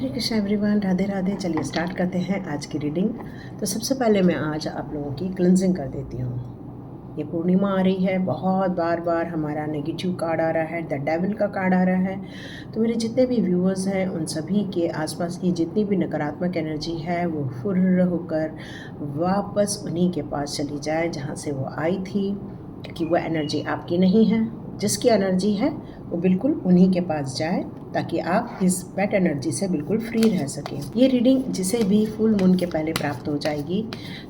हरे Krishna everyone, Radhe Radhe. चलिए start करते हैं आज की रीडिंग। तो सबसे पहले मैं आज आप लोगों की क्लिनजिंग कर देती हूँ। ये पूर्णिमा आ रही है, बहुत बार बार हमारा नेगेटिव कार्ड आ रहा है, द डेविल का कार्ड आ रहा है। तो मेरे जितने भी व्यूअर्स हैं उन सभी के आसपास की जितनी भी नकारात्मक एनर्जी है वो फुर्र होकर वापस उन्हीं के पास चली जाए जहाँ से वो आई थी, क्योंकि वो एनर्जी आपकी नहीं है। जिसकी एनर्जी है वो बिल्कुल उन्हीं के पास जाए ताकि आप इस बैड एनर्जी से बिल्कुल फ्री रह सकें। ये रीडिंग जिसे भी फुल मून के पहले प्राप्त हो जाएगी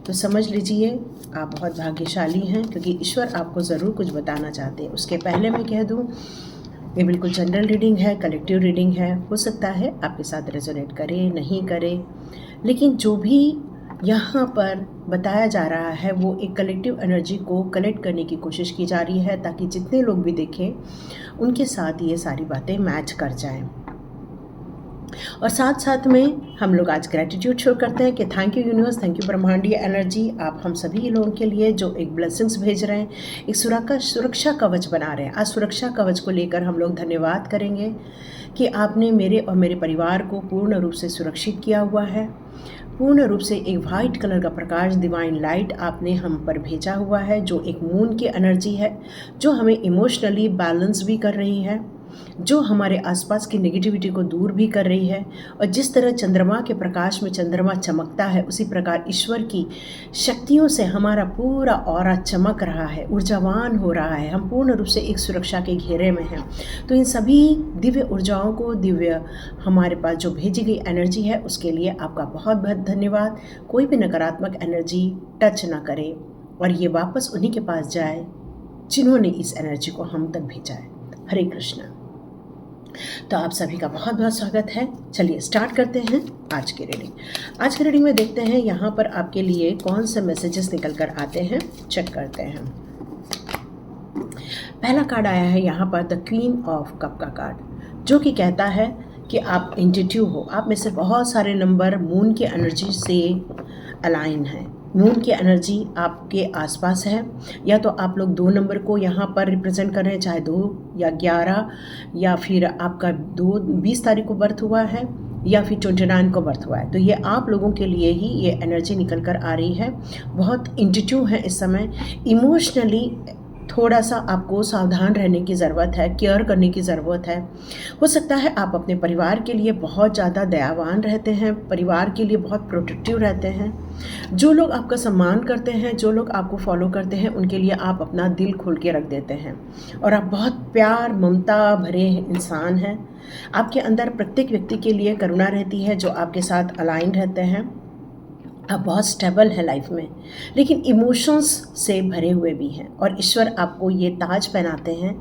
तो समझ लीजिए आप बहुत भाग्यशाली हैं, क्योंकि ईश्वर आपको ज़रूर कुछ बताना चाहते हैं। उसके पहले मैं कह दूं, ये बिल्कुल जनरल रीडिंग है, कलेक्टिव रीडिंग है। हो सकता है आपके साथ रेजोनेट करे नहीं करे, लेकिन जो भी यहाँ पर बताया जा रहा है वो एक कलेक्टिव एनर्जी को कलेक्ट करने की कोशिश की जा रही है, ताकि जितने लोग भी देखें उनके साथ ये सारी बातें मैच कर जाएं। और साथ साथ में हम लोग आज ग्रेटिट्यूड शो करते हैं कि thank you universe, thank you ब्रह्मांडीय एनर्जी, आप हम सभी लोगों के लिए जो एक ब्लेसिंग्स भेज रहे हैं, एक सुरक्षा कवच बना रहे हैं। आज सुरक्षा कवच को लेकर हम लोग धन्यवाद करेंगे कि आपने मेरे और मेरे परिवार को पूर्ण रूप से सुरक्षित किया हुआ है। पूर्ण रूप से एक वाइट कलर का प्रकाश, डिवाइन लाइट आपने हम पर भेजा हुआ है, जो एक मून की एनर्जी है, जो हमें इमोशनली बैलेंस भी कर रही है, जो हमारे आसपास की नेगेटिविटी को दूर भी कर रही है। और जिस तरह चंद्रमा के प्रकाश में चंद्रमा चमकता है, उसी प्रकार ईश्वर की शक्तियों से हमारा पूरा ऑरा चमक रहा है, ऊर्जावान हो रहा है। हम पूर्ण रूप से एक सुरक्षा के घेरे में हैं। तो इन सभी दिव्य ऊर्जाओं को, दिव्य हमारे पास जो भेजी गई एनर्जी है, उसके लिए आपका बहुत बहुत धन्यवाद। कोई भी नकारात्मक एनर्जी टच ना करे और ये वापस उन्हीं के पास जाए जिन्होंने इस एनर्जी को हम तक भेजा है। हरे कृष्णा। तो आप सभी का बहुत बहुत स्वागत है। चलिए स्टार्ट करते हैं आज की रीडिंग। आज की रीडिंग में देखते हैं यहाँ पर आपके लिए कौन से मैसेजेस निकल कर आते हैं, चेक करते हैं। पहला कार्ड आया है यहाँ पर द क्वीन ऑफ कप का कार्ड, जो कि कहता है कि आप इंट्यूटिव हो। आप में से बहुत सारे नंबर मून की एनर्जी से अलाइन हैं। मून की एनर्जी आपके आसपास है, या तो आप लोग 2 नंबर को यहाँ पर रिप्रेजेंट कर रहे हैं, चाहे 2 या 11, या फिर आपका 20 तारीख को बर्थ हुआ है, या फिर 29 को बर्थ हुआ है। तो ये आप लोगों के लिए ही ये एनर्जी निकल कर आ रही है। बहुत इंट्यूटिव है इस समय। इमोशनली थोड़ा सा आपको सावधान रहने की ज़रूरत है, केयर करने की ज़रूरत है। हो सकता है आप अपने परिवार के लिए बहुत ज़्यादा दयावान रहते हैं, परिवार के लिए बहुत प्रोटेक्टिव रहते हैं। जो लोग आपका सम्मान करते हैं, जो लोग आपको फॉलो करते हैं, उनके लिए आप अपना दिल खोल के रख देते हैं और आप बहुत प्यार ममता भरे इंसान हैं। आपके अंदर प्रत्येक व्यक्ति के लिए करुणा रहती है, जो आपके साथ अलाइन रहते हैं। आप बहुत स्टेबल है लाइफ में, लेकिन इमोशंस से भरे हुए भी हैं। और ईश्वर आपको ये ताज पहनाते हैं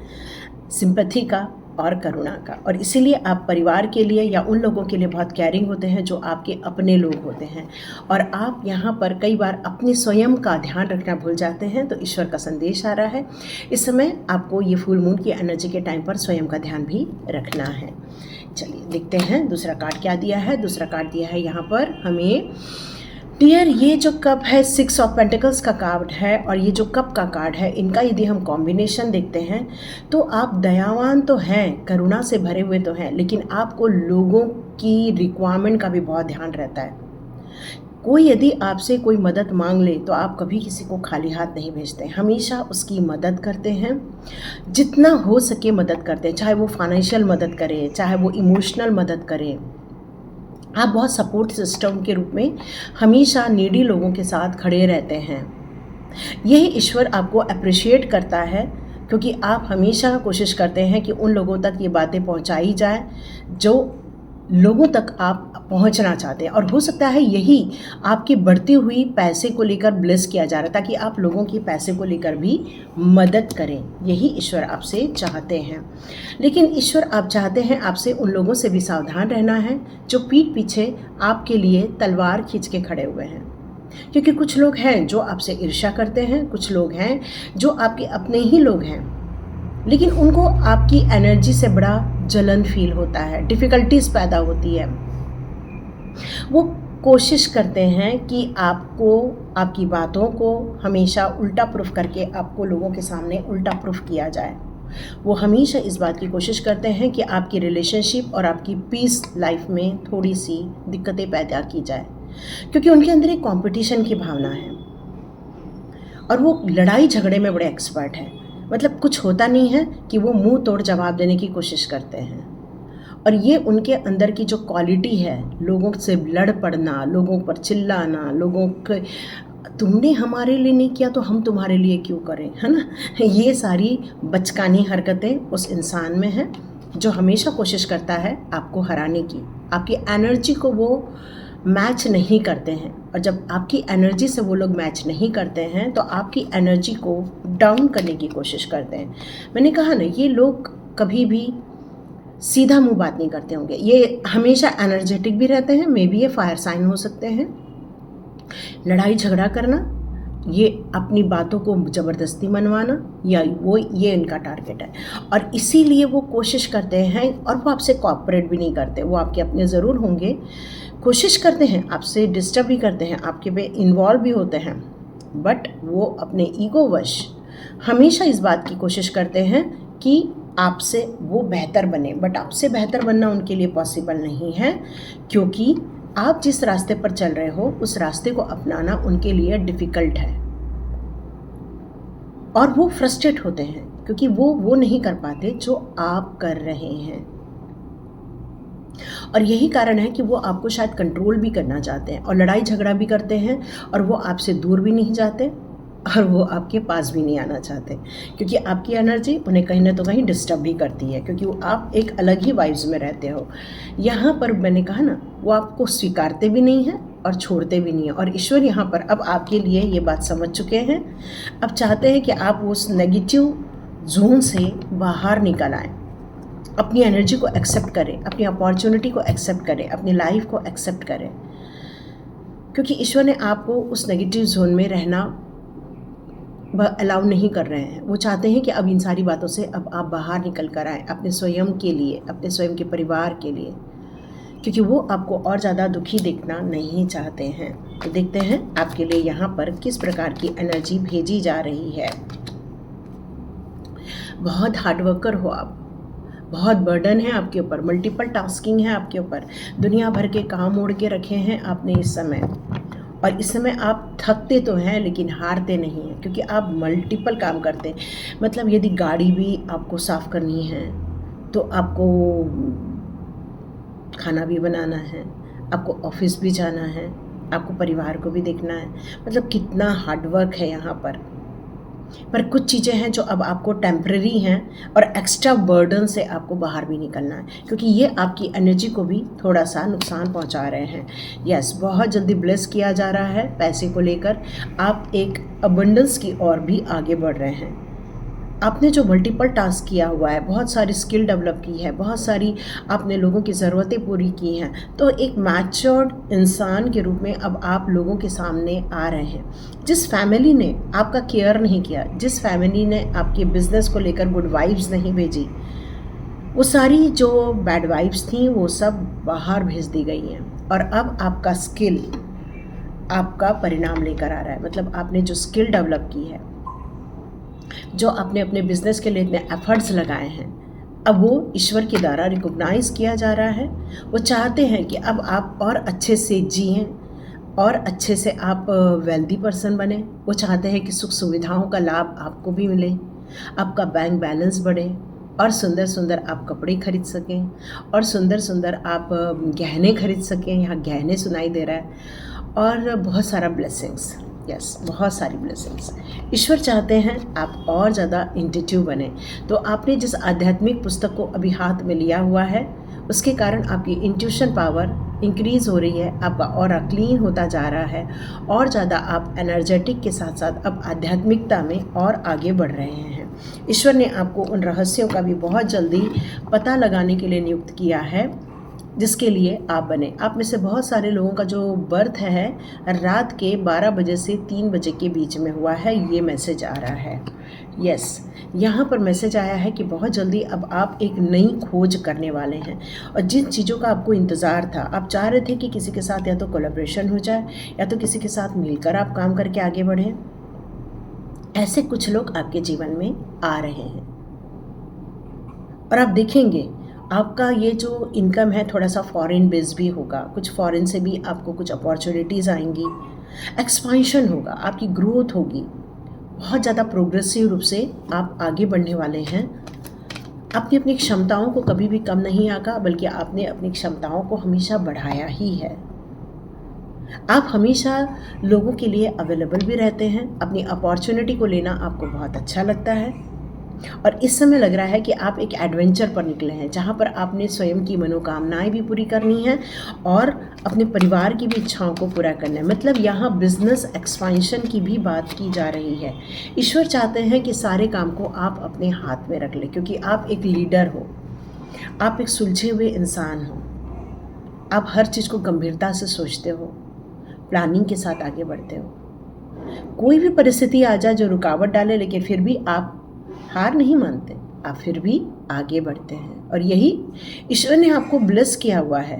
सिंपैथी का और करुणा का, और इसीलिए आप परिवार के लिए या उन लोगों के लिए बहुत केयरिंग होते हैं जो आपके अपने लोग होते हैं। और आप यहाँ पर कई बार अपने स्वयं का ध्यान रखना भूल जाते हैं। तो ईश्वर का संदेश आ रहा है इस समय आपको ये फुल मून की एनर्जी के टाइम पर स्वयं का ध्यान भी रखना है। चलिए देखते हैं दूसरा कार्ड क्या दिया है। दूसरा कार्ड दिया है यहाँ पर हमें डियर, ये जो कप है 6 ऑफ पेंटिकल्स का कार्ड है, और ये जो कप का कार्ड है, इनका यदि हम कॉम्बिनेशन देखते हैं तो आप दयावान तो हैं, करुणा से भरे हुए तो हैं, लेकिन आपको लोगों की रिक्वायरमेंट का भी बहुत ध्यान रहता है। कोई यदि आपसे कोई मदद मांग ले तो आप कभी किसी को खाली हाथ नहीं भेजते, हमेशा उसकी मदद करते हैं, जितना हो सके मदद करते हैं। चाहे वो फाइनेंशियल मदद करें, चाहे वो इमोशनल मदद करें। आप बहुत सपोर्ट सिस्टम के रूप में हमेशा नीडी लोगों के साथ खड़े रहते हैं। यही ईश्वर आपको अप्रिशिएट करता है, क्योंकि आप हमेशा कोशिश करते हैं कि उन लोगों तक ये बातें पहुंचाई जाए जो लोगों तक आप पहुंचना चाहते हैं। और हो सकता है यही आपकी बढ़ती हुई पैसे को लेकर ब्लेस किया जा रहा है, ताकि आप लोगों की पैसे को लेकर भी मदद करें। यही ईश्वर आपसे चाहते हैं। लेकिन ईश्वर आप चाहते हैं आपसे उन लोगों से भी सावधान रहना है जो पीठ पीछे आपके लिए तलवार खींच के खड़े हुए हैं। क्योंकि कुछ लोग हैं जो आपसे ईर्ष्या करते हैं, कुछ लोग हैं जो आपके अपने ही लोग हैं, लेकिन उनको आपकी एनर्जी से बड़ा जलन फील होता है, डिफ़िकल्टीज पैदा होती है। वो कोशिश करते हैं कि आपको, आपकी बातों को हमेशा उल्टा प्रूफ करके आपको लोगों के सामने उल्टा प्रूफ किया जाए। वो हमेशा इस बात की कोशिश करते हैं कि आपकी रिलेशनशिप और आपकी पीस लाइफ में थोड़ी सी दिक्कतें पैदा की जाए, क्योंकि उनके अंदर एक कंपटीशन की भावना है और वो लड़ाई झगड़े में बड़े एक्सपर्ट हैं। मतलब कुछ होता नहीं है कि वो मुंह तोड़ जवाब देने की कोशिश करते हैं। और ये उनके अंदर की जो क्वालिटी है, लोगों से लड़ पड़ना, लोगों पर चिल्लाना, लोगों के तुमने हमारे लिए नहीं किया तो हम तुम्हारे लिए क्यों करें, है ना। ये सारी बचकानी हरकतें उस इंसान में हैं जो हमेशा कोशिश करता है आपको हराने की। आपकी एनर्जी को वो मैच नहीं करते हैं, और जब आपकी एनर्जी से वो लोग मैच नहीं करते हैं तो आपकी एनर्जी को डाउन करने की कोशिश करते हैं। मैंने कहा ना, ये लोग कभी भी सीधा मुंह बात नहीं करते होंगे, ये हमेशा एनर्जेटिक भी रहते हैं। मे बी ये फायर साइन हो सकते हैं। लड़ाई झगड़ा करना, ये अपनी बातों को ज़बरदस्ती मनवाना, या ये इनका टारगेट है। और इसीलिए वो कोशिश करते हैं, और वो आपसे कोऑपरेट भी नहीं करते। वो आपके अपने ज़रूर होंगे, कोशिश करते हैं, आपसे डिस्टर्ब भी करते हैं, आपके पे इन्वॉल्व भी होते हैं, बट वो अपने ईगो वश हमेशा इस बात की कोशिश करते हैं कि आपसे वो बेहतर बने। बट आपसे बेहतर बनना उनके लिए पॉसिबल नहीं है, क्योंकि आप जिस रास्ते पर चल रहे हो उस रास्ते को अपनाना उनके लिए डिफ़िकल्ट है। और वो फ्रस्ट्रेट होते हैं क्योंकि वो नहीं कर पाते जो आप कर रहे हैं। और यही कारण है कि वो आपको शायद कंट्रोल भी करना चाहते हैं, और लड़ाई झगड़ा भी करते हैं, और वो आपसे दूर भी नहीं जाते, और वो आपके पास भी नहीं आना चाहते, क्योंकि आपकी एनर्जी उन्हें कहीं ना तो कहीं डिस्टर्ब भी करती है, क्योंकि वो आप एक अलग ही वाइब्स में रहते हो। यहाँ पर मैंने कहा ना, वो आपको स्वीकारते भी नहीं हैं और छोड़ते भी नहीं हैं। और ईश्वर यहाँ पर अब आपके लिए ये बात समझ चुके हैं। अब चाहते हैं कि आप उस नेगेटिव जोन से बाहर निकल आएँ, अपनी एनर्जी को एक्सेप्ट करें, अपनी अपॉर्चुनिटी को एक्सेप्ट करें, अपनी लाइफ को एक्सेप्ट करें, क्योंकि ईश्वर ने आपको उस नेगेटिव जोन में रहना अलाउ नहीं कर रहे हैं। वो चाहते हैं कि अब इन सारी बातों से अब आप बाहर निकल कर आएँ, अपने स्वयं के लिए, अपने स्वयं के परिवार के लिए, क्योंकि वो आपको और ज़्यादा दुखी देखना नहीं चाहते हैं। तो देखते हैं आपके लिए यहाँ पर किस प्रकार की एनर्जी भेजी जा रही है। बहुत हार्डवर्कर हो आप, बहुत बर्डन है आपके ऊपर, मल्टीपल टास्किंग है आपके ऊपर, दुनिया भर के काम ओढ़ के रखे हैं आपने इस समय। और इस समय आप थकते तो हैं लेकिन हारते नहीं हैं, क्योंकि आप मल्टीपल काम करते हैं। मतलब यदि गाड़ी भी आपको साफ़ करनी है तो आपको खाना भी बनाना है, आपको ऑफिस भी जाना है, आपको परिवार को भी देखना है। मतलब कितना हार्डवर्क है यहाँ पर कुछ चीज़ें हैं जो अब आपको टेम्परेरी हैं, और एक्स्ट्रा बर्डन से आपको बाहर भी निकलना है, क्योंकि ये आपकी एनर्जी को भी थोड़ा सा नुकसान पहुंचा रहे हैं। यस, बहुत जल्दी ब्लेस किया जा रहा है पैसे को लेकर। आप एक अबंडेंस की ओर भी आगे बढ़ रहे हैं। आपने जो मल्टीपल टास्क किया हुआ है, बहुत सारी स्किल डेवलप की है, बहुत सारी आपने लोगों की ज़रूरतें पूरी की हैं, तो एक मैच्योर्ड इंसान के रूप में अब आप लोगों के सामने आ रहे हैं। जिस फैमिली ने आपका केयर नहीं किया, जिस फैमिली ने आपके बिजनेस को लेकर गुड वाइब्स नहीं भेजी, वो सारी जो बैड वाइब्स थी वो सब बाहर भेज दी गई हैं। और अब आपका स्किल आपका परिणाम लेकर आ रहा है। मतलब आपने जो स्किल डेवलप की है, जो आपने अपने बिजनेस के लिए इतने एफर्ट्स लगाए हैं, अब वो ईश्वर के द्वारा रिकॉग्नाइज किया जा रहा है। वो चाहते हैं कि अब आप और अच्छे से जिएं और अच्छे से आप वेल्दी पर्सन बने। वो चाहते हैं कि सुख सुविधाओं का लाभ आपको भी मिले, आपका बैंक बैलेंस बढ़े, और सुंदर सुंदर आप कपड़े खरीद सकें, और सुंदर सुंदर आप गहने खरीद सकें। यहाँ गहने सुनाई दे रहा है, और बहुत सारा ब्लेसिंग्स। यस, बहुत सारी ब्लेसिंग्स। ईश्वर चाहते हैं आप और ज़्यादा इंट्यूटिव बने। तो आपने जिस आध्यात्मिक पुस्तक को अभी हाथ में लिया हुआ है, उसके कारण आपकी इंट्यूशन पावर इंक्रीज़ हो रही है, आपका ऑरा क्लीन होता जा रहा है, और ज़्यादा आप एनर्जेटिक के साथ साथ अब आध्यात्मिकता में और आगे बढ़ रहे हैं। ईश्वर ने आपको उन रहस्यों का भी बहुत जल्दी पता लगाने के लिए नियुक्त किया है, जिसके लिए आप बने। आप में से बहुत सारे लोगों का जो बर्थ है रात के 12 बजे से 3 बजे के बीच में हुआ है, ये मैसेज आ रहा है। यस, यहाँ पर मैसेज आया है कि बहुत जल्दी अब आप एक नई खोज करने वाले हैं, और जिन चीज़ों का आपको इंतज़ार था, आप चाह रहे थे कि किसी के साथ या तो कोलैबोरेशन हो जाए, या तो किसी के साथ मिलकर आप काम करके आगे बढ़ें, ऐसे कुछ लोग आपके जीवन में आ रहे हैं। और आप देखेंगे आपका ये जो इनकम है थोड़ा सा फॉरेन बेस भी होगा, कुछ फॉरेन से भी आपको कुछ अपॉर्चुनिटीज़ आएंगी, एक्सपांशन होगा, आपकी ग्रोथ होगी, बहुत ज़्यादा प्रोग्रेसिव रूप से आप आगे बढ़ने वाले हैं। आपने अपनी क्षमताओं को कभी भी कम नहीं आंका, बल्कि आपने अपनी क्षमताओं को हमेशा बढ़ाया ही है। आप हमेशा लोगों के लिए अवेलेबल भी रहते हैं, अपनी अपॉर्चुनिटी को लेना आपको बहुत अच्छा लगता है, और इस समय लग रहा है कि आप एक एडवेंचर पर निकले हैं जहाँ पर आपने स्वयं की मनोकामनाएं भी पूरी करनी है और अपने परिवार की भी इच्छाओं को पूरा करना है। मतलब यहाँ बिजनेस एक्सपेंशन की भी बात की जा रही है। ईश्वर चाहते हैं कि सारे काम को आप अपने हाथ में रख लें, क्योंकि आप एक लीडर हो, आप एक सुलझे हुए इंसान हो, आप हर चीज़ को गंभीरता से सोचते हो, प्लानिंग के साथ आगे बढ़ते हो। कोई भी परिस्थिति आ जाए जो रुकावट डाले, लेकिन फिर भी आप हार नहीं मानते, आप फिर भी आगे बढ़ते हैं, और यही ईश्वर ने आपको ब्लेस किया हुआ है।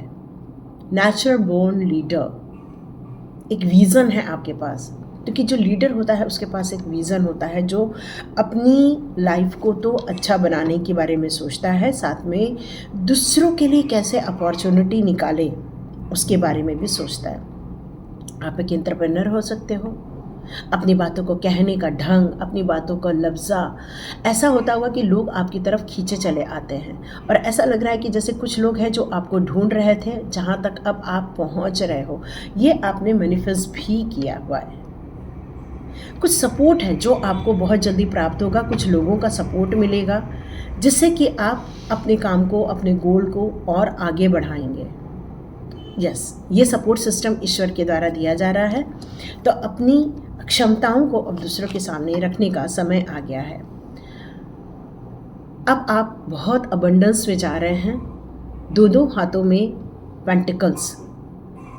नेचर बोर्न लीडर, एक विज़न है आपके पास, क्योंकि जो लीडर होता है उसके पास एक विज़न होता है, जो अपनी लाइफ को तो अच्छा बनाने के बारे में सोचता है, साथ में दूसरों के लिए कैसे अपॉर्चुनिटी निकाले उसके बारे में भी सोचता है। आप एक एंटरप्रेन्योर हो सकते हो, अपनी बातों को कहने का ढंग, अपनी बातों का लफ्ज़ा ऐसा होता हुआ कि लोग आपकी तरफ खींचे चले आते हैं, और ऐसा लग रहा है कि जैसे कुछ लोग हैं जो आपको ढूंढ रहे थे, जहाँ तक अब आप पहुँच रहे हो, ये आपने मैनिफेस्ट भी किया हुआ है। कुछ सपोर्ट है जो आपको बहुत जल्दी प्राप्त होगा, कुछ लोगों का सपोर्ट मिलेगा, जिससे कि आप अपने काम को, अपने गोल को और आगे बढ़ाएंगे। यस, ये सपोर्ट सिस्टम ईश्वर के द्वारा दिया जा रहा है। तो अपनी क्षमताओं को अब दूसरों के सामने रखने का समय आ गया है। अब आप बहुत अबंडेंस में जा रहे हैं, दो हाथों में पेंटिकल्स।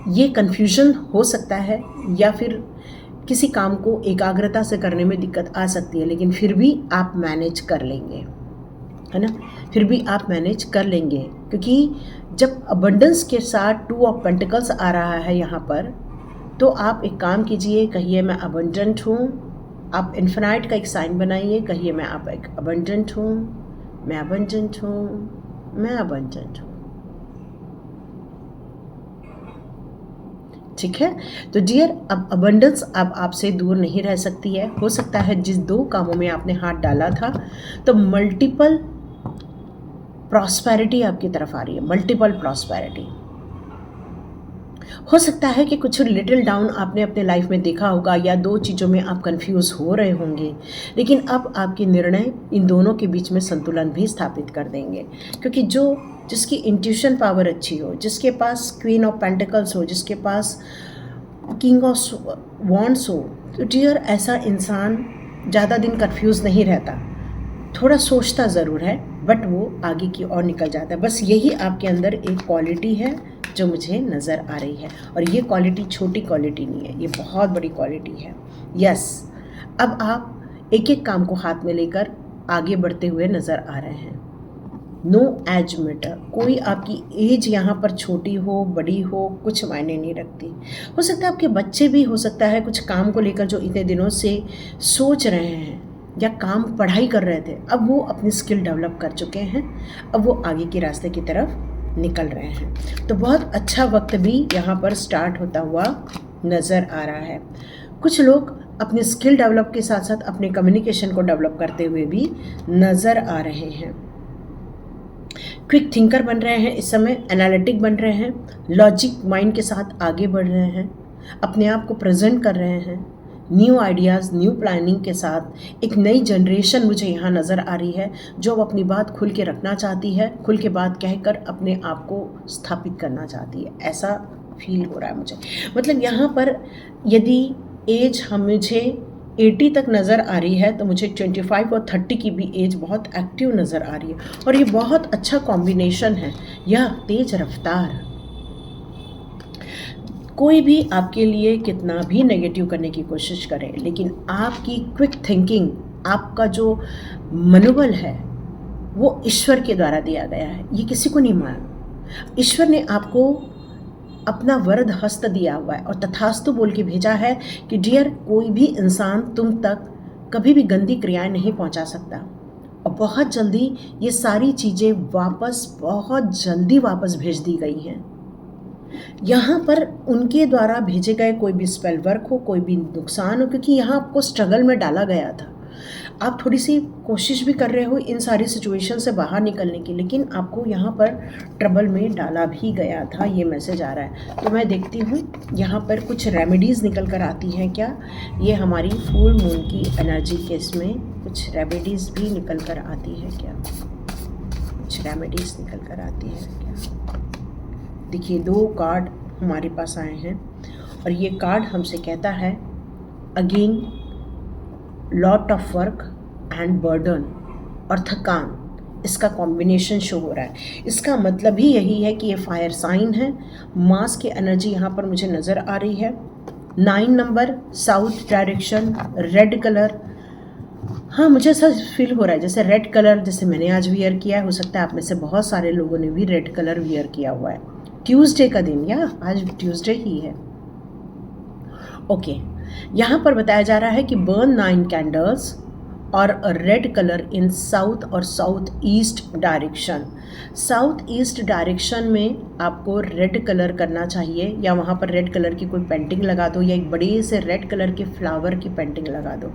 ये कन्फ्यूजन हो सकता है, या फिर किसी काम को एकाग्रता से करने में दिक्कत आ सकती है, लेकिन फिर भी आप मैनेज कर लेंगे, है ना? फिर भी आप मैनेज कर लेंगे, क्योंकि जब अबंडेंस के साथ 2 ऑफ पेंटिकल्स आ रहा है यहाँ पर, तो आप एक काम कीजिए, कहिए मैं अबंडेंट हूँ। आप इन्फिनाइट का एक साइन बनाइए, कहिए मैं आप एक अबंडेंट हूँ, मैं अबंडेंट हूँ, मैं अबंडेंट हूँ। ठीक है? तो डियर, अब अबंडेंस अब आपसे दूर नहीं रह सकती है। हो सकता है जिस 2 कामों में आपने हाथ डाला था, तो मल्टीपल प्रॉस्पेरिटी आपकी तरफ आ रही है, मल्टीपल प्रॉस्पेरिटी। हो सकता है कि कुछ लिटिल डाउन आपने अपने लाइफ में देखा होगा, या 2 चीज़ों में आप कंफ्यूज हो रहे होंगे, लेकिन अब आपके निर्णय इन दोनों के बीच में संतुलन भी स्थापित कर देंगे। क्योंकि जिसकी इंट्यूशन पावर अच्छी हो, जिसके पास क्वीन ऑफ पेंटिकल्स हो, जिसके पास किंग ऑफ वॉन्ड्स हो, तो डियर ऐसा इंसान ज़्यादा दिन कंफ्यूज नहीं रहता, थोड़ा सोचता ज़रूर है, बट वो आगे की ओर निकल जाता है। बस यही आपके अंदर एक क्वालिटी है जो मुझे नज़र आ रही है, और ये क्वालिटी छोटी क्वालिटी नहीं है, ये बहुत बड़ी क्वालिटी है। यस, अब आप एक एक काम को हाथ में लेकर आगे बढ़ते हुए नज़र आ रहे हैं। नो एज मैटर, कोई आपकी एज यहाँ पर छोटी हो बड़ी हो कुछ मायने नहीं रखती। हो सकता है आपके बच्चे भी, हो सकता है कुछ काम को लेकर जो इतने दिनों से सोच रहे हैं या काम पढ़ाई कर रहे थे, अब वो अपनी स्किल डेवलप कर चुके हैं, अब वो आगे के रास्ते की तरफ निकल रहे हैं। तो बहुत अच्छा वक्त भी यहाँ पर स्टार्ट होता हुआ नज़र आ रहा है। कुछ लोग अपनी स्किल डेवलप के साथ साथ अपने कम्युनिकेशन को डेवलप करते हुए भी नज़र आ रहे हैं। क्विक थिंकर बन रहे हैं इस समय, एनालिटिक बन रहे हैं, लॉजिक माइंड के साथ आगे बढ़ रहे हैं, अपने आप को प्रेजेंट कर रहे हैं, न्यू आइडियाज़, न्यू प्लानिंग के साथ। एक नई जनरेशन मुझे यहाँ नज़र आ रही है जो अपनी बात खुल के रखना चाहती है, खुल के बात कहकर अपने आप को स्थापित करना चाहती है, ऐसा फील हो रहा है मुझे। मतलब यहाँ पर यदि एज मुझे 80 तक नज़र आ रही है, तो मुझे 25 और 30 की भी एज बहुत एक्टिव नज़र आ रही है, और ये बहुत अच्छा कॉम्बिनेशन है। यह तेज रफ्तार, कोई भी आपके लिए कितना भी नेगेटिव करने की कोशिश करे, लेकिन आपकी क्विक थिंकिंग, आपका जो मनोबल है, वो ईश्वर के द्वारा दिया गया है, ये किसी को नहीं मालूम। ईश्वर ने आपको अपना वरद हस्त दिया हुआ है, और तथास्तु बोल के भेजा है कि डियर, कोई भी इंसान तुम तक कभी भी गंदी क्रियाएं नहीं पहुंचा सकता। और बहुत जल्दी ये सारी चीज़ें बहुत जल्दी वापस भेज दी गई हैं। यहाँ पर उनके द्वारा भेजे गए कोई भी स्पेल वर्क हो, कोई भी नुकसान हो, क्योंकि यहाँ आपको स्ट्रगल में डाला गया था। आप थोड़ी सी कोशिश भी कर रहे हो इन सारी सिचुएशन से बाहर निकलने की, लेकिन आपको यहाँ पर ट्रबल में डाला भी गया था, ये मैसेज आ रहा है। तो मैं देखती हूँ यहाँ पर कुछ रेमेडीज़ निकल कर आती हैं क्या। ये हमारी फुल मून की एनर्जी के इसमें कुछ रेमेडीज़ भी निकल कर आती है क्या, कुछ रेमेडीज़ निकल कर आती है क्या। देखिए 2 कार्ड हमारे पास आए हैं और ये कार्ड हमसे कहता है again lot of work and burden और थकान, इसका कॉम्बिनेशन शो हो रहा है। इसका मतलब ही यही है कि ये फायर साइन है। मास की एनर्जी यहाँ पर मुझे नज़र आ रही है। 9 number, south direction, red colour. हाँ, मुझे ऐसा फील हो रहा है जैसे रेड कलर, जैसे मैंने आज वियर किया है। हो सकता है आप में से बहुत सारे लोगों ने भी रेड कलर वियर किया हुआ है। ट्यूसडे का दिन, या आज ट्यूसडे ही है। ओके, यहाँ पर बताया जा रहा है कि बर्न 9 कैंडल्स और रेड कलर इन साउथ और south east direction. South east direction में आपको रेड कलर करना चाहिए, या वहाँ पर रेड कलर की कोई पेंटिंग लगा दो, या एक बड़े से रेड कलर के फ्लावर की पेंटिंग लगा दो।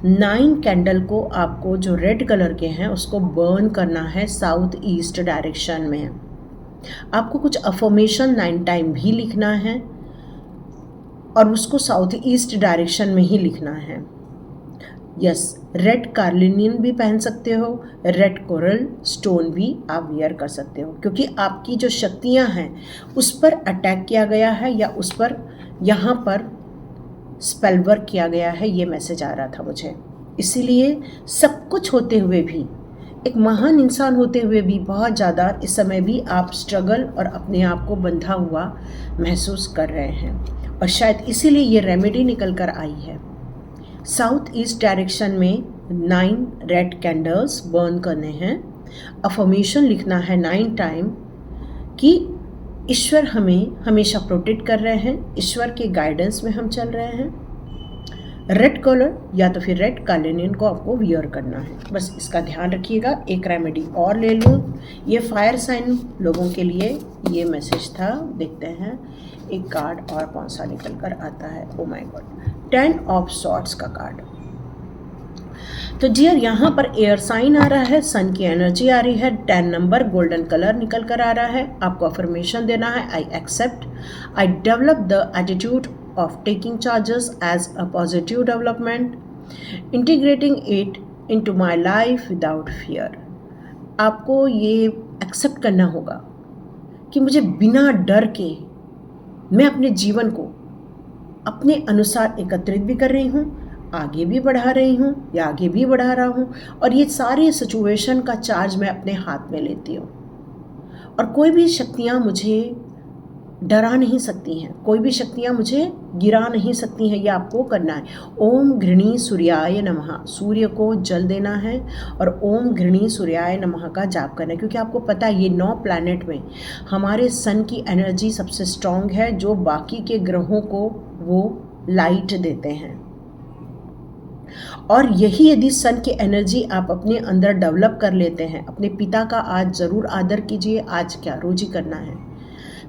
9 कैंडल को आपको जो रेड कलर के हैं उसको बर्न करना है साउथ ईस्ट डायरेक्शन में। आपको कुछ अफर्मेशन 9 टाइम भी लिखना है और उसको साउथ ईस्ट डायरेक्शन में ही लिखना है। यस, रेड कार्लिनियन भी पहन सकते हो, रेड कोरल स्टोन भी आप वियर कर सकते हो, क्योंकि आपकी जो शक्तियां हैं उस पर अटैक किया गया है या उस पर यहाँ पर स्पेल वर्क किया गया है, ये मैसेज आ रहा था मुझे। इसीलिए सब कुछ होते हुए भी, एक महान इंसान होते हुए भी बहुत ज़्यादा इस समय भी आप स्ट्रगल और अपने आप को बंधा हुआ महसूस कर रहे हैं, और शायद इसीलिए ये रेमेडी निकल कर आई है। साउथ ईस्ट डायरेक्शन में 9 रेड कैंडल्स बर्न करने हैं। अफर्मेशन लिखना है 9 टाइम कि ईश्वर हमें हमेशा प्रोटेक्ट कर रहे हैं, ईश्वर के गाइडेंस में हम चल रहे हैं। रेड कलर या तो फिर रेड कार्लिनियन को आपको वियर करना है, बस इसका ध्यान रखिएगा। एक रेमेडी और ले लूँ, ये फायर साइन लोगों के लिए ये मैसेज था। देखते हैं एक कार्ड और कौन सा निकल कर आता है। Oh my God, 10 of swords का कार्ड। तो डियर यहाँ पर एयर साइन आ रहा है, सन की एनर्जी आ रही है, 10 नंबर, गोल्डन कलर निकल कर आ रहा है। आपको अफर्मेशन देना है, I accept, I develop the attitude of taking charges as a positive development, integrating it into my life without fear। आपको ये एक्सेप्ट करना होगा कि मुझे बिना डर के मैं अपने जीवन को अपने अनुसार एकत्रित भी कर रही हूँ, आगे भी बढ़ा रही हूँ या आगे भी बढ़ा रहा हूँ, और ये सारे सिचुएशन का चार्ज मैं अपने हाथ में लेती हूँ, और कोई भी शक्तियाँ मुझे डरा नहीं सकती हैं, कोई भी शक्तियाँ मुझे गिरा नहीं सकती हैं। ये आपको करना है। ओम घृणी सूर्याय नमः, सूर्य को जल देना है और ओम घृणी सूर्याय नमः का जाप करना है, क्योंकि आपको पता है ये 9 प्लैनेट में हमारे सन की एनर्जी सबसे स्ट्रॉन्ग है, जो बाकी के ग्रहों को वो लाइट देते हैं। और यही यदि सन की एनर्जी आप अपने अंदर डेवलप कर लेते हैं, अपने पिता का आज ज़रूर आदर कीजिए। आज क्या, रोज ही करना है।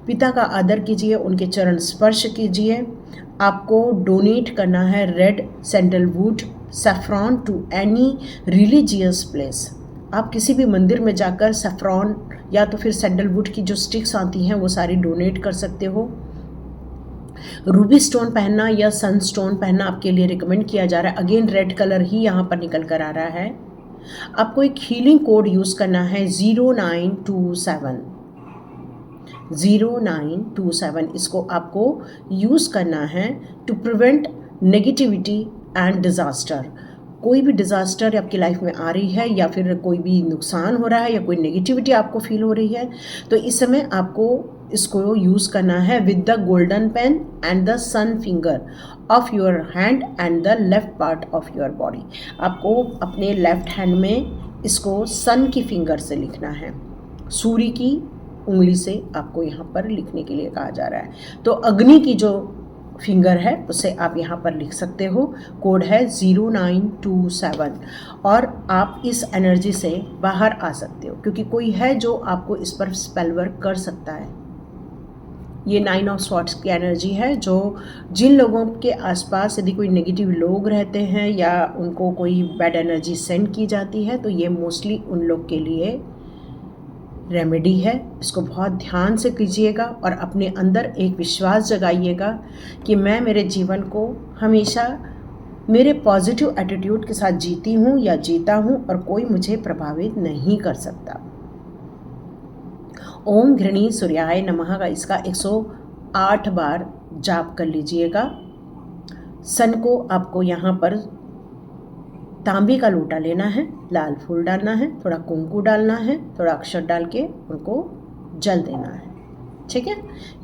पिता का आदर कीजिए, उनके चरण स्पर्श कीजिए। आपको डोनेट करना है red sandalwood saffron to any religious place. आप किसी भी मंदिर में जाकर सैफ्रॉन या तो फिर सैंडलवुड की जो स्टिक्स आती हैं वो सारी डोनेट कर सकते हो। रूबी स्टोन पहनना या सन स्टोन पहनना आपके लिए रिकमेंड किया जा रहा है। अगेन रेड कलर ही यहाँ पर निकल कर आ रहा है। आपको एक हीलिंग कोड यूज़ करना है 0927 0927। इसको आपको यूज़ करना है to prevent negativity and disaster. कोई भी डिज़ास्टर आपकी लाइफ में आ रही है या फिर कोई भी नुकसान हो रहा है या कोई नेगेटिविटी आपको फील हो रही है, तो इस समय आपको इसको यूज़ करना है with the golden pen and the sun finger of your hand and the left part of your body. आपको अपने लेफ्ट हैंड में इसको सन की फिंगर से लिखना है, सूर्य की उंगली से आपको यहाँ पर लिखने के लिए कहा जा रहा है। तो अग्नि की जो फिंगर है उसे आप यहाँ पर लिख सकते हो। कोड है 0927 और आप इस एनर्जी से बाहर आ सकते हो, क्योंकि कोई है जो आपको इस पर स्पेल वर्क कर सकता है। ये 9 ऑफ स्वॉर्ड्स की एनर्जी है, जो जिन लोगों के आसपास यदि कोई नेगेटिव लोग रहते हैं या उनको कोई बैड एनर्जी सेंड की जाती है, तो ये मोस्टली उन लोग के लिए रेमेडी है। इसको बहुत ध्यान से कीजिएगा और अपने अंदर एक विश्वास जगाइएगा कि मैं मेरे जीवन को हमेशा मेरे पॉजिटिव एटीट्यूड के साथ जीती हूँ या जीता हूँ और कोई मुझे प्रभावित नहीं कर सकता। ओम घृणी सूर्याय नमः का इसका 108 बार जाप कर लीजिएगा। सन को आपको यहाँ पर तांबे का लोटा लेना है, लाल फूल डालना है, थोड़ा कुंकू डालना है, थोड़ा अक्षर डाल के उनको जल देना है। ठीक है,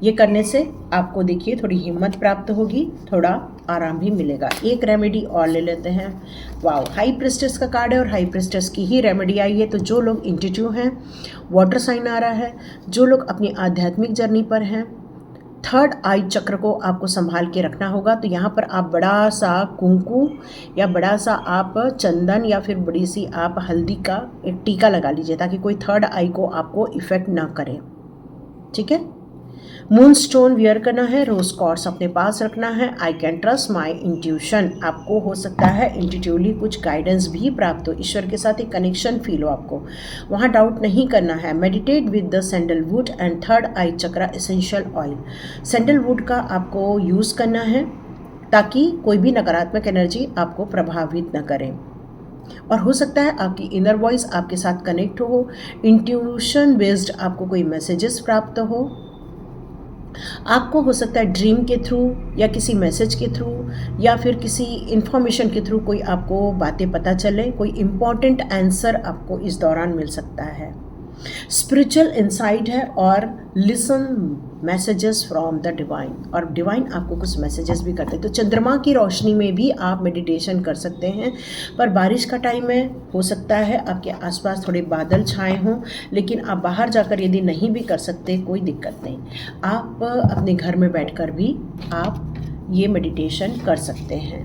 ये करने से आपको देखिए थोड़ी हिम्मत प्राप्त होगी, थोड़ा आराम भी मिलेगा। एक रेमेडी और ले लेते हैं। वाओ, हाई प्रिस्टेस का कार्ड है और हाई प्रिस्टेस की ही रेमेडी आई है। तो जो लोग इंट्यूटिव हैं, वाटर साइन आ रहा है, जो लोग अपनी आध्यात्मिक जर्नी पर हैं, थर्ड आई चक्र को आपको संभाल के रखना होगा। तो यहाँ पर आप बड़ा सा कुंकू या बड़ा सा आप चंदन या फिर बड़ी सी आप हल्दी का एक टीका लगा लीजिए, ताकि कोई थर्ड आई को आपको इफ़ेक्ट ना करे। ठीक है, मून स्टोन वियर करना है, रोज कॉर्ड्स अपने पास रखना है। I can trust my intuition, आपको हो सकता है इंट्यूटिवली कुछ गाइडेंस भी प्राप्त हो, ईश्वर के साथ एक कनेक्शन फील हो आपको, वहाँ डाउट नहीं करना है। Meditate with the sandalwood and third I chakra essential oil, sandalwood का आपको यूज़ करना है ताकि कोई भी नकारात्मक एनर्जी आपको प्रभावित न करे। और हो सकता है आपकी इनर वॉइस आपके साथ कनेक्ट हो, इंट्यूशन बेस्ड आपको कोई मैसेजेस प्राप्त हो। आपको हो सकता है ड्रीम के थ्रू या किसी मैसेज के थ्रू या फिर किसी इंफॉर्मेशन के थ्रू कोई आपको बातें पता चले, कोई इम्पॉर्टेंट आंसर आपको इस दौरान मिल सकता है। स्पिरिचुअल इंसाइट है और listen messages from the divine, और डिवाइन आपको कुछ मैसेजेस भी करते हैं। तो चंद्रमा की रोशनी में भी आप मेडिटेशन कर सकते हैं, पर बारिश का टाइम है, हो सकता है आपके आसपास थोड़े बादल छाए हों, लेकिन आप बाहर जाकर यदि नहीं भी कर सकते कोई दिक्कत नहीं, आप अपने घर में बैठकर भी आप ये मेडिटेशन कर सकते हैं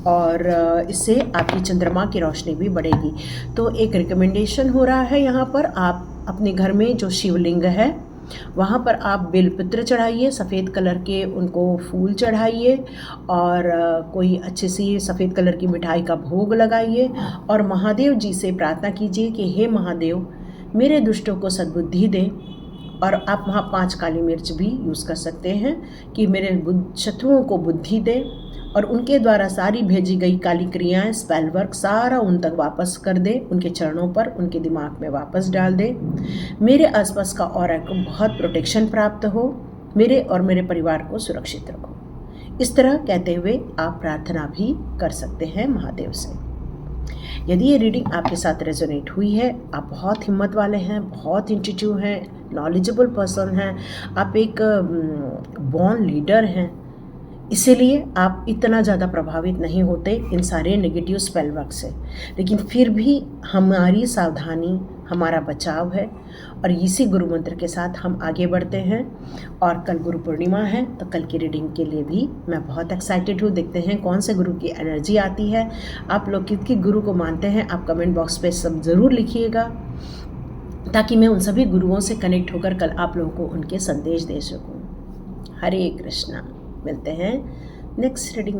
और इससे आपकी चंद्रमा की रोशनी भी बढ़ेगी। तो एक रिकमेंडेशन हो रहा है यहाँ पर, आप अपने घर में जो शिवलिंग है वहाँ पर आप बेलपत्र चढ़ाइए, सफ़ेद कलर के उनको फूल चढ़ाइए और कोई अच्छी सी सफ़ेद कलर की मिठाई का भोग लगाइए और महादेव जी से प्रार्थना कीजिए कि हे महादेव मेरे दुष्टों को सद्बुद्धि दें। और आप वहाँ 5 काली मिर्च भी यूज़ कर सकते हैं कि मेरे शत्रुओं को बुद्धि दे और उनके द्वारा सारी भेजी गई काली क्रियाएं, स्पेल वर्क सारा उन तक वापस कर दे, उनके चरणों पर, उनके दिमाग में वापस डाल दे। मेरे आसपास का ऑरा को बहुत प्रोटेक्शन प्राप्त हो, मेरे और मेरे परिवार को सुरक्षित रखो। इस तरह कहते हुए आप प्रार्थना भी कर सकते हैं महादेव से। यदि ये रीडिंग आपके साथ रेजोनेट हुई है, आप बहुत हिम्मत वाले हैं, बहुत इंट्यूटिव हैं, नॉलेजेबल पर्सन हैं, आप एक बॉर्न लीडर हैं, इसीलिए आप इतना ज़्यादा प्रभावित नहीं होते इन सारे नेगेटिव स्पेल वर्क से, लेकिन फिर भी हमारी सावधानी हमारा बचाव है और इसी गुरु मंत्र के साथ हम आगे बढ़ते हैं। और कल गुरु पूर्णिमा है, तो कल की रीडिंग के लिए भी मैं बहुत एक्साइटेड हूँ। देखते हैं कौन से गुरु की एनर्जी आती है। आप लोग किस गुरु को मानते हैं, आप कमेंट बॉक्स पे सब ज़रूर लिखिएगा, ताकि मैं उन सभी गुरुओं से कनेक्ट होकर कल आप लोगों को उनके संदेश दे सकूँ। हरे कृष्णा। मिलते हैं नेक्स्ट रीडिंग।